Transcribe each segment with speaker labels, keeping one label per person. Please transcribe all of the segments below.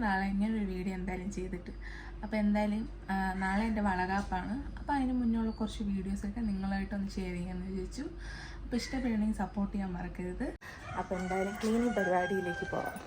Speaker 1: നാളെ ഇങ്ങനൊരു വീഡിയോ എന്തായാലും ചെയ്തിട്ട്. അപ്പോൾ എന്തായാലും നാളെ എൻ്റെ വളകാപ്പാണ്. അപ്പോൾ അതിന് മുന്നുള്ള കുറച്ച് വീഡിയോസൊക്കെ നിങ്ങളായിട്ടൊന്ന് ഷെയർ ചെയ്യാമെന്ന് വിചാരിച്ചു. അപ്പോൾ ഇഷ്ടപ്പെടുകയാണെങ്കിൽ സപ്പോർട്ട് ചെയ്യാൻ മറക്കരുത്. അപ്പോൾ എന്തായാലും ക്ലീനിങ് പരിപാടിയിലേക്ക് പോകാം.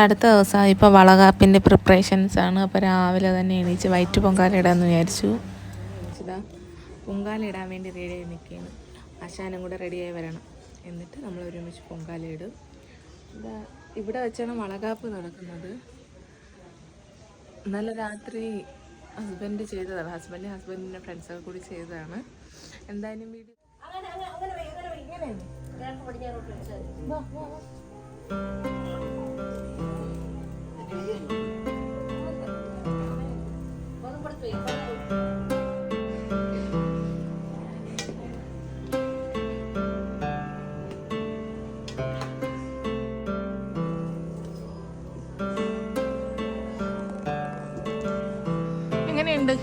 Speaker 1: അടുത്ത ദിവസം ഇപ്പോൾ വളകാപ്പിൻ്റെ പ്രിപ്പറേഷൻസാണ്. അപ്പോൾ രാവിലെ തന്നെ എണീച്ച് വൈറ്റ് പൊങ്കാല ഇടാമെന്ന് വിചാരിച്ചു. ഇതാ പൊങ്കാല ഇടാൻ വേണ്ടി റെഡിയായി നിൽക്കുകയാണ്. ആശാനും കൂടെ റെഡിയായി വരണം. എന്നിട്ട് നമ്മൾ ഒരുമിച്ച് പൊങ്കാല ഇടും. ഇതാ ഇവിടെ വെച്ചാണ് വളകാപ്പ് നടക്കുന്നത്. ഇന്നലെ രാത്രി ഹസ്ബൻഡ് ചെയ്തതാണ്. ഹസ്ബൻഡിൻ്റെ ഫ്രണ്ട്സൊക്കെ കൂടി ചെയ്തതാണ്. എന്തായാലും വീഡിയോ എങ്ങനെയുണ്ട്?